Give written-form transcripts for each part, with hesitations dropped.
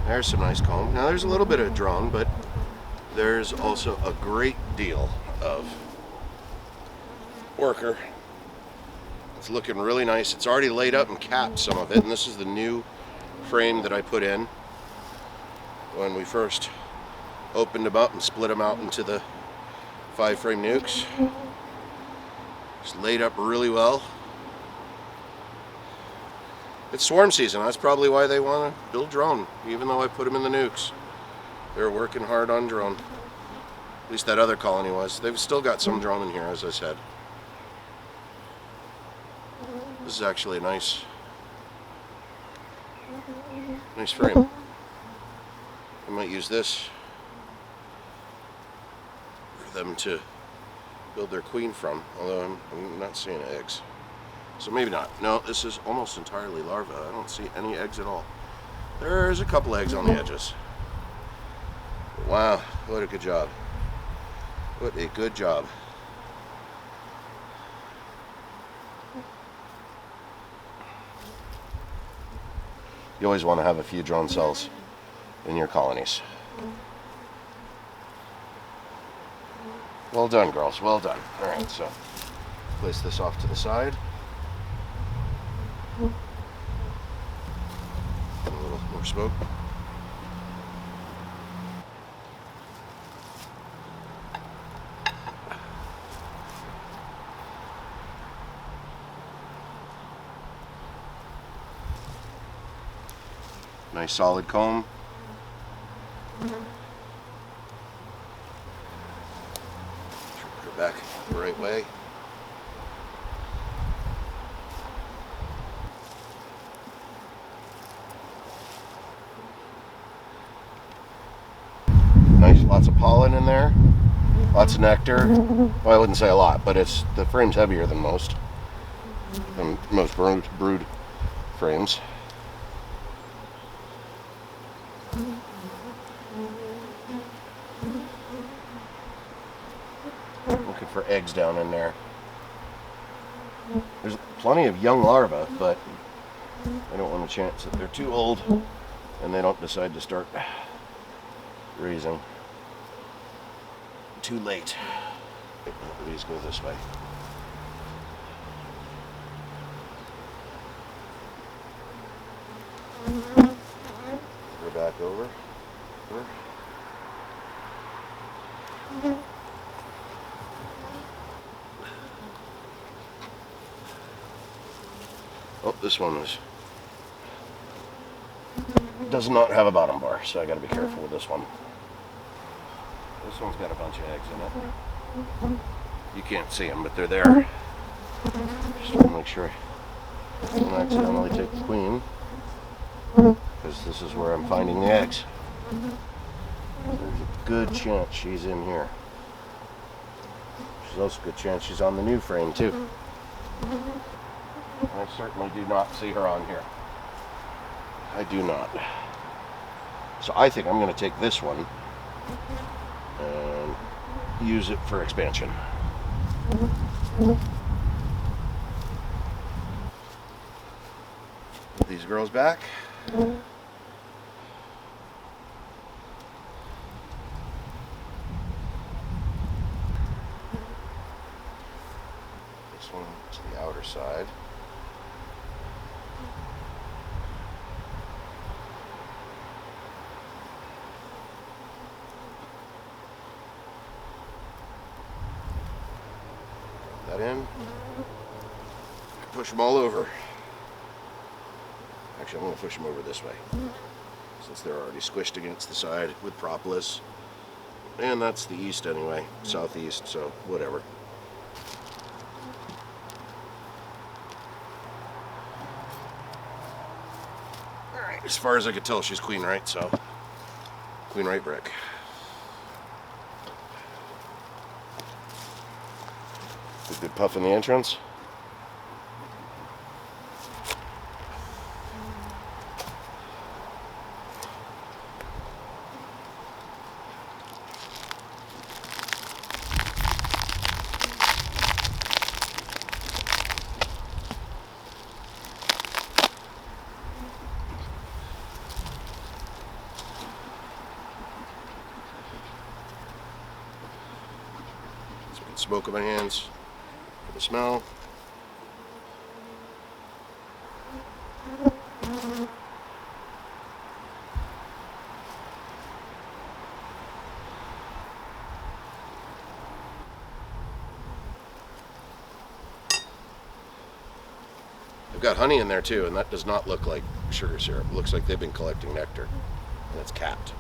There's some nice comb. Now there's a little bit of drone, but there's also a great deal of worker. It's looking really nice. It's already laid up and capped some of it, and this is the new frame that I put in when we first opened them up and split them out into the 5-frame nucs. It's laid up really well. It's swarm season. That's probably why they want to build drone, even though I put them in the nucs. They're working hard on drone. At least that other colony was. They've still got some drone in here, as I said. This is actually a nice frame. I might use this for them to build their queen from, although I'm not seeing eggs. So maybe not. No, this is almost entirely larvae. I don't see any eggs at all. There's a couple eggs on the edges. Wow, what a good job. What a good job. You always want to have a few drone cells in your colonies. Well done, girls. Well done. Alright, so place this off to the side. A little more smoke. Nice solid comb. Put her back the right way. Nice, lots of pollen in there. Lots of nectar. Well, I wouldn't say a lot, but the frame's heavier than most brood frames. Looking for eggs down in there. There's plenty of young larvae, but I don't want a chance that they're too old and they don't decide to start raising too late. Please go this way. Go back over. Oh, this one does not have a bottom bar, so I got to be careful with this one. This one's got a bunch of eggs in it. You can't see them, but they're there. Just want to make sure I don't accidentally take the queen, because this is where I'm finding the eggs. There's a good chance she's in here. There's also a good chance she's on the new frame too. I certainly do not see her on here. I do not. So I think I'm going to take this one and use it for expansion. Put these girls back. This one to the outer side. That in. Push them all over. Actually, I'm going to push them over this way, since they're already squished against the side with propolis. And that's the east anyway, southeast, so whatever. Alright, as far as I could tell, she's queen right, so queen right brick. Good puff in the entrance. smoke in my hands for the smell. They've got honey in there too, and that does not look like sugar syrup. It looks like they've been collecting nectar, and it's capped.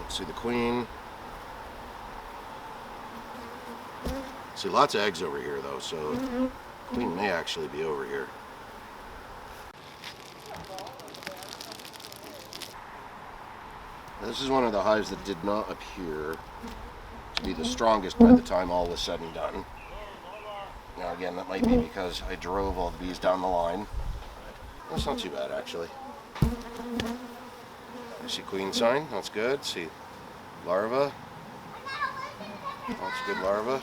Let's see the queen. See, lots of eggs over here though, so the queen may actually be over here. This is one of the hives that did not appear to be the strongest by the time all was said and done. Now again, that might be because I drove all the bees down the line. That's not too bad actually. I see queen sign, that's good. See larva. That's good larva.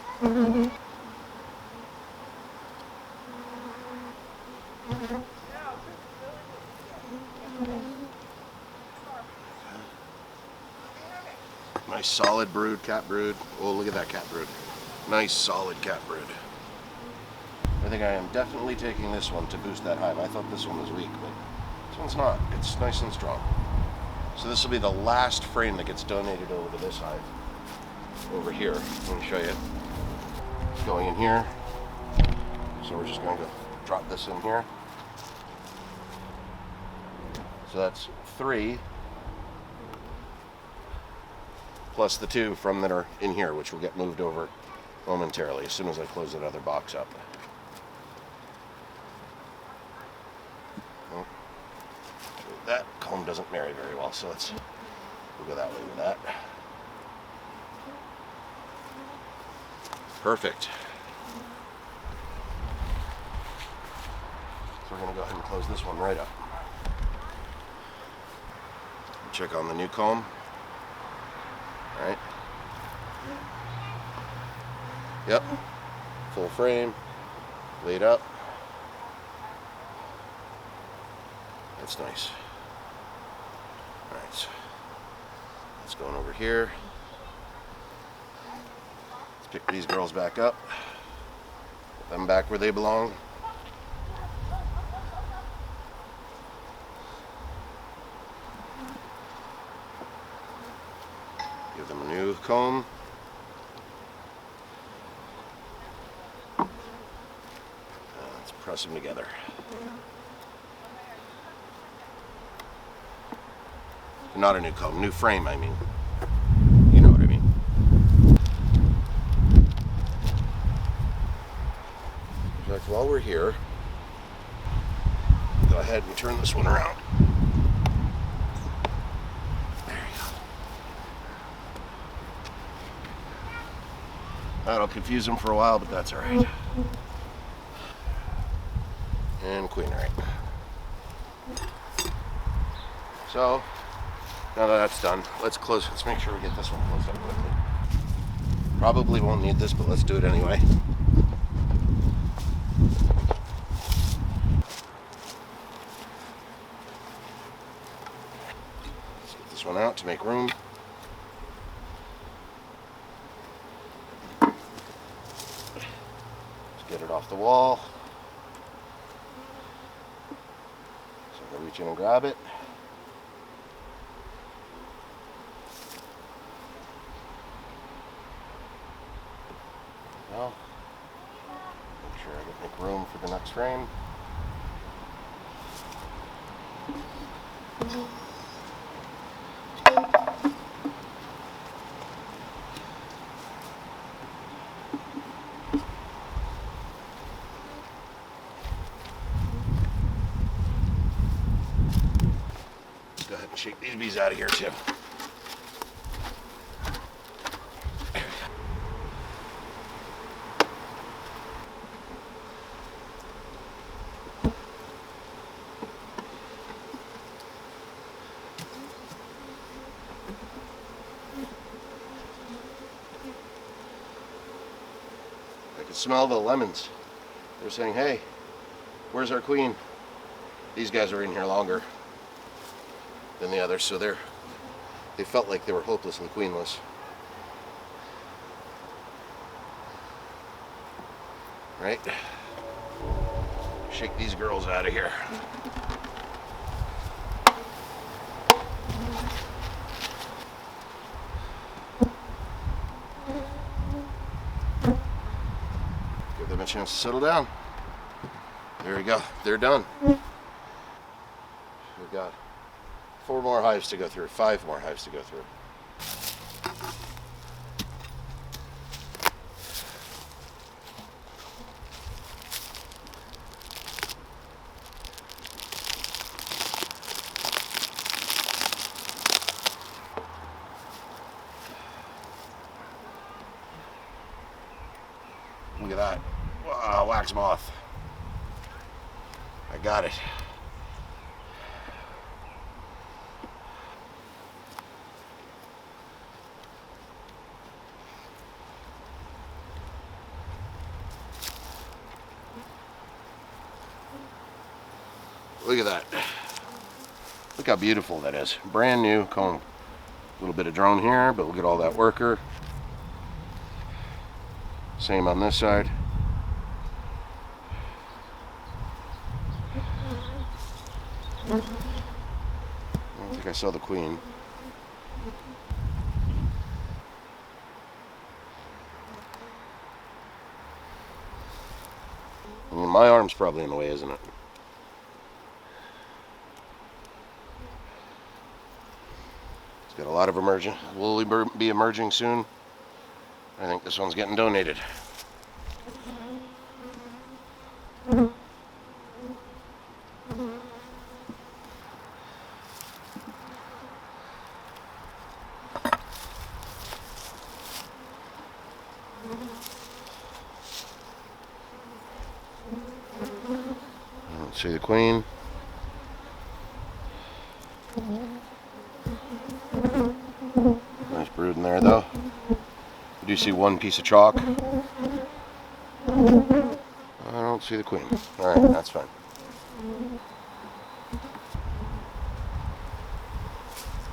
Nice solid brood, cat brood. Oh, look at that cat brood. Nice solid cat brood. I think I am definitely taking this one to boost that hive. I thought this one was weak, but this one's not. It's nice and strong. So this will be the last frame that gets donated over to this hive. Over here. Let me show you. It's going in here. So we're just going to drop this in here. So that's 3. Plus the 2 from that are in here, which will get moved over momentarily as soon as I close that other box up. Well, that comb doesn't marry very well, so we'll go that way with that. Perfect. So we're going to go ahead and close this one right up. Check on the new comb. All right. Yep. Full frame. Laid up. That's nice. All right. So let's go on over here. Let's pick these girls back up. Put them back where they belong. Give them a new comb. Let's press them together. Not a new comb, new frame, I mean. You know what I mean. In fact, while we're here, go ahead and turn this one around. That'll confuse them for a while, but that's alright. And queen, right. So, now that that's done, let's make sure we get this one closed up quickly. Probably won't need this, but let's do it anyway. Let's get this one out to make room. Get it off the wall. So I'm going to reach in and grab it. Well, make sure I can make room for the next frame. Go ahead and shake these bees out of here too. I can smell the lemons. They're saying, hey, where's our queen? These guys are in here longer than the others, so they felt like they were hopelessly queenless. right? Shake these girls out of here. Give them a chance to settle down. There we go. They're done. We've got 4 more hives to go through, 5 more hives to go through. Look at that. Wow, wax moth. I got it. Look at that. Look how beautiful that is. Brand new comb. A little bit of drone here, but look at all that worker. Same on this side. I don't think I saw the queen. I mean, my arm's probably in the way, isn't it? It's got a lot of emerging. Will be emerging soon. I think this one's getting donated. Let's see the queen. Nice brood in there, though. You do see one piece of chalk. I don't see the queen. Alright, that's fine.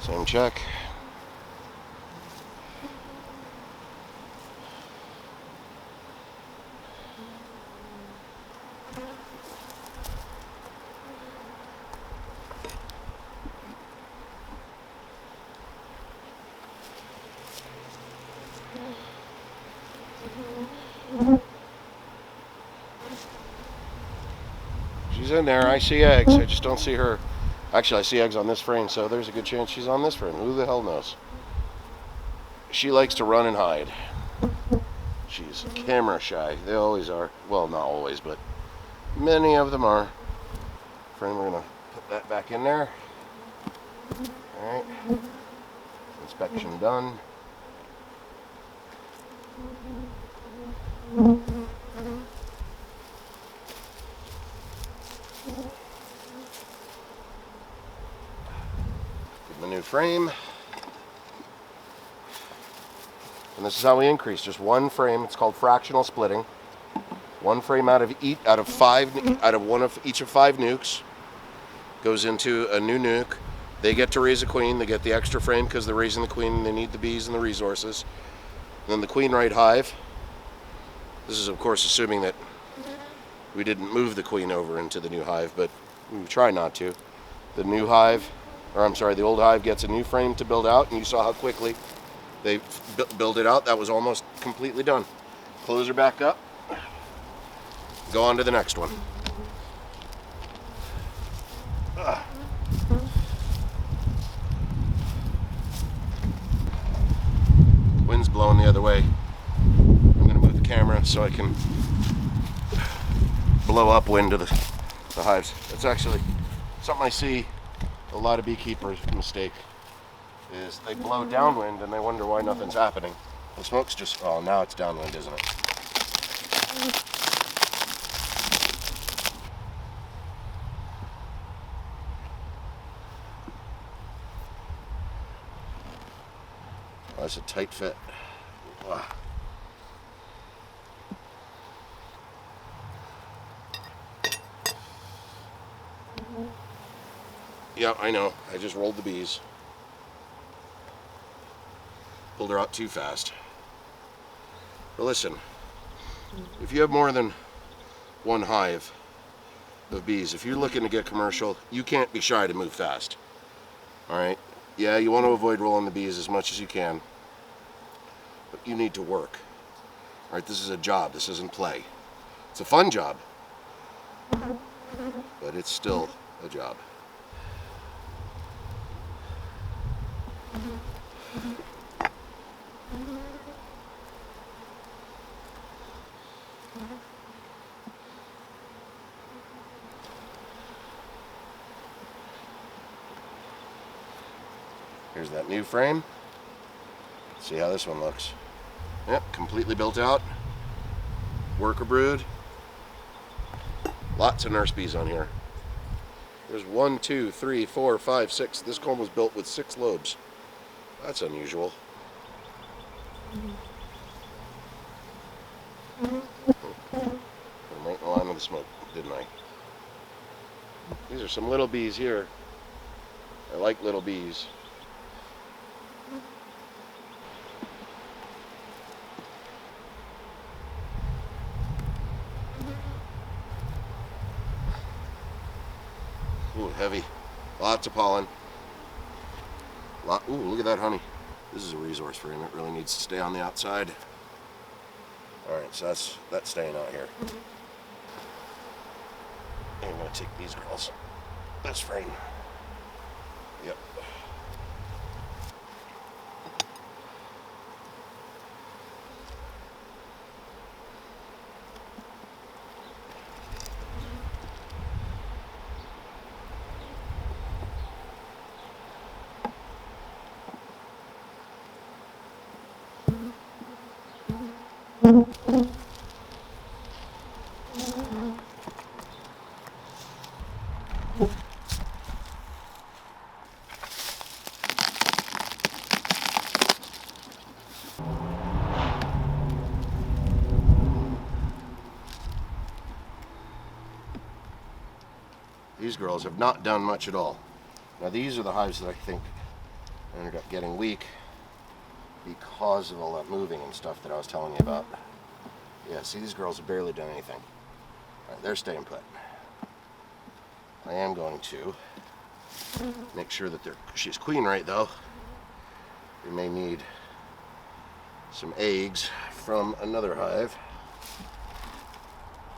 Same check. She's in there. I see eggs. I just don't see her. Actually, I see eggs on this frame, so there's a good chance she's on this frame. Who the hell knows? She likes to run and hide. She's camera shy. They always are. Well, not always, but many of them are. Frame, we're going to put that back in there. Alright. Inspection done. Give them a new frame. And this is how we increase. Just one frame. It's called fractional splitting. One frame out of each of 5 nucs goes into a new nuc. They get to raise a queen. They get the extra frame because they're raising the queen and they need the bees and the resources. And then the queen right hive. This is, of course, assuming that we didn't move the queen over into the new hive, but we try not to. The new hive, or I'm sorry, the old hive gets a new frame to build out, and you saw how quickly they build it out. That was almost completely done. Close her back up. Go on to the next one. Wind's blowing the other way. I'm going to move the camera so I can blow upwind to the hives. It's actually something I see a lot of beekeepers mistake, is they blow downwind and they wonder why nothing's happening. The smoke's just, oh, now it's downwind, isn't it? Oh, that's a tight fit. Wow. Yeah, I know. I just rolled the bees. Pulled her out too fast. But listen, if you have more than one hive of bees. If you're looking to get commercial, you can't be shy to move fast. All right. Yeah, you want to avoid rolling the bees as much as you can, but you need to work. All right. This is a job. This isn't play. It's a fun job, but it's still a job. Here's that new frame. See how this one looks. Yep, completely built out. Worker brood. Lots of nurse bees on here. There's 1, 2, 3, 4, 5, 6. This comb was built with 6 lobes. That's unusual. I'm right in the line with the smoke, didn't I? These are some little bees here. I like little bees. Ooh, heavy. Lots of pollen. Ooh, look at that honey. This is a resource frame. It really needs to stay on the outside. Alright, so that's staying out here. I'm going to take these girls. This frame. Yep. These girls have not done much at all. Now these are the hives that I think ended up getting weak because of all that moving and stuff that I was telling you about. Yeah, see, these girls have barely done anything. All right, they're staying put. I am going to make sure that she's queen right though. We may need some eggs from another hive.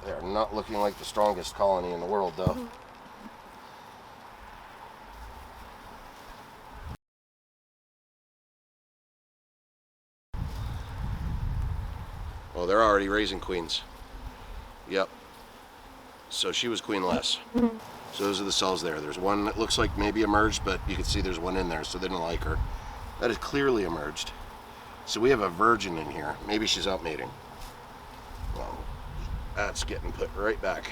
They are not looking like the strongest colony in the world though. Oh, they're already raising queens. Yep. So she was queenless. So those are the cells there. There's one that looks like maybe emerged, but you can see there's one in there, so they didn't like her. That is clearly emerged. So we have a virgin in here. Maybe she's out mating. Well, that's getting put right back.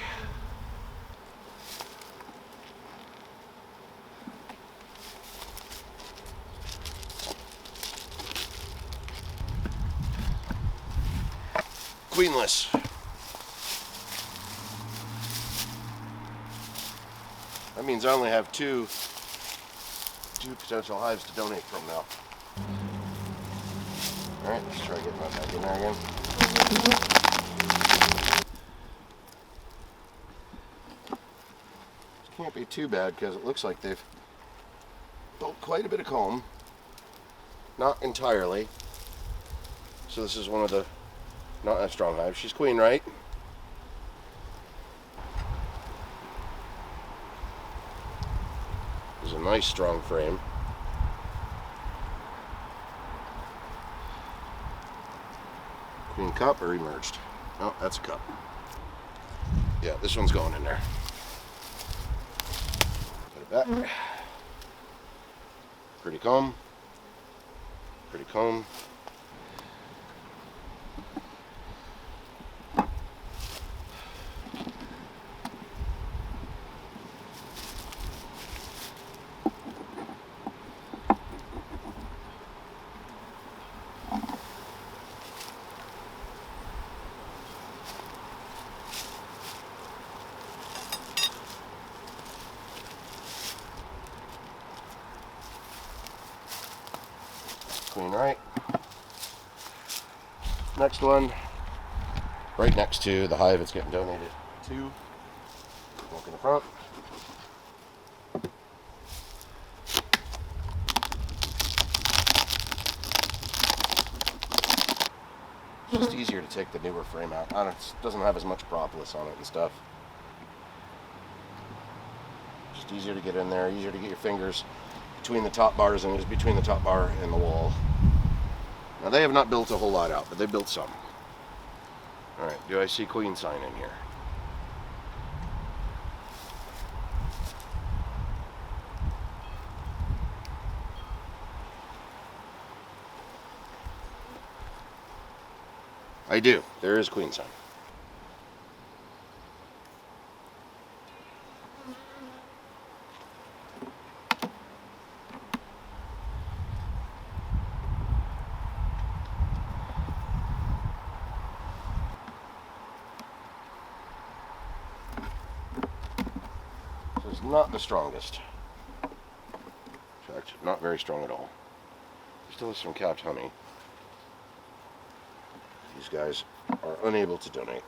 Queenless. That means I only have two potential hives to donate from now. Alright, let's try getting that back in there again. This can't be too bad because it looks like they've built quite a bit of comb. Not entirely. So this is one of the not a strong hive. She's queen, right? There's a nice strong frame. Queen cup or emerged? Oh, that's a cup. Yeah, this one's going in there. Put it back. Pretty comb. Pretty comb. Queen right. Next one, right next to the hive it's getting donated to. 2. Walk in the front. It's just easier to take the newer frame out. It doesn't have as much propolis on it and stuff. Just easier to get in there, easier to get your fingers between the top bars than it is between the top bar and the wall. Now they have not built a whole lot out, but they built some. Alright, do I see queen sign in here? I do. There is queen sign. So it's not the strongest. In fact, not very strong at all. Still has some capped honey. These guys are unable to donate.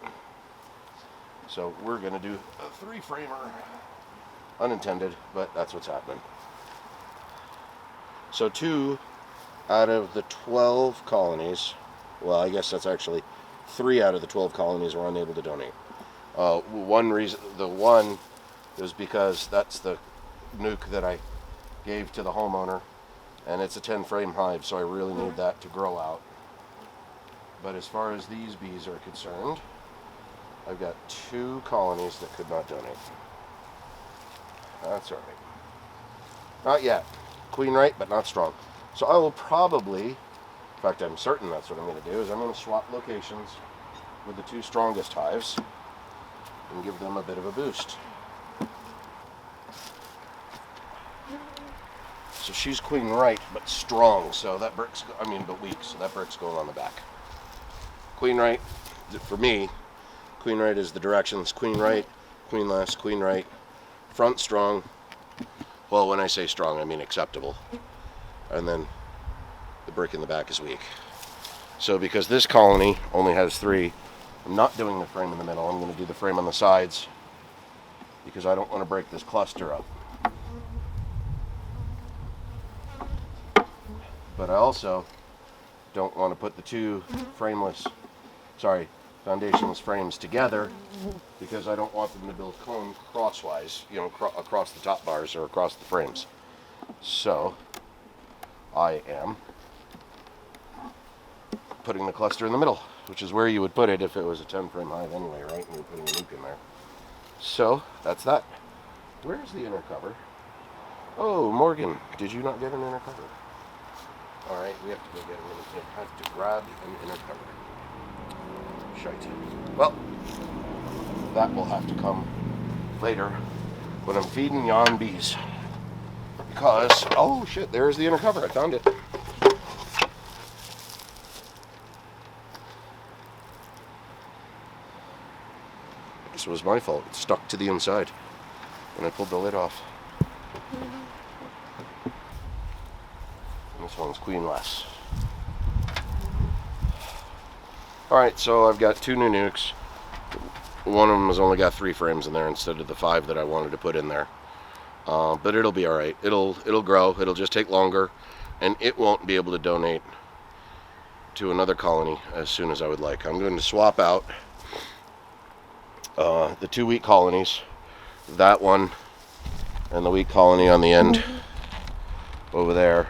So we're going to do a 3-framer. Unintended, but that's what's happening. So 2 out of the 12 colonies, well, I guess that's actually 3 out of the 12 colonies were unable to donate. One reason, the one is because that's the nuke that I gave to the homeowner, and it's a 10-frame hive, so I really need that to grow out. But as far as these bees are concerned, I've got 2 colonies that could not donate. That's all right. Not yet. Queen right, but not strong. So I will probably, in fact I'm certain that's what I'm going to do, is I'm going to swap locations with the 2 strongest hives and give them a bit of a boost. So she's queen right, but strong, so that brick's, but weak, so that brick's going on the back. Queen right, for me, queen right is the directions. Queen right, queen left, queen right. Front strong. Well, when I say strong, I mean acceptable. And then the brick in the back is weak. So because this colony only has 3, I'm not doing the frame in the middle. I'm going to do the frame on the sides because I don't want to break this cluster up. But I also don't want to put the 2 foundationless frames together because I don't want them to build cone crosswise, across the top bars or across the frames. So I am putting the cluster in the middle, which is where you would put it if it was a 10-frame hive anyway, right? And you're putting a nuke in there. So that's that. Where's the inner cover? Oh, Morgan, did you not get an inner cover? All right, we have to go get it. We have to grab an inner cover. Shite. Well, that will have to come later when I'm feeding yon bees. Because, oh shit, there's the inner cover. I found it. This was my fault. It stuck to the inside when I pulled the lid off. This one's queenless. Alright, so I've got 2 new nukes. One of them has only got 3 frames in there instead of the 5 that I wanted to put in there. But it'll be alright. It'll grow. It'll just take longer. And it won't be able to donate to another colony as soon as I would like. I'm going to swap out the 2 weak colonies. That one and the weak colony on the end over there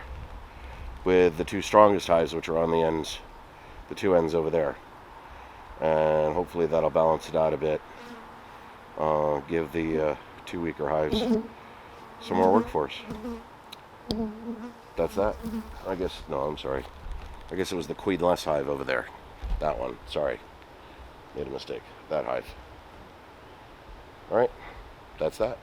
with the 2 strongest hives, which are on the ends, the 2 ends over there. And hopefully that'll balance it out a bit. Give the 2 weaker hives some more workforce. That's that. I guess, no, I'm sorry. I guess it was the queenless hive over there. That one, sorry. Made a mistake. That hive. Alright, that's that.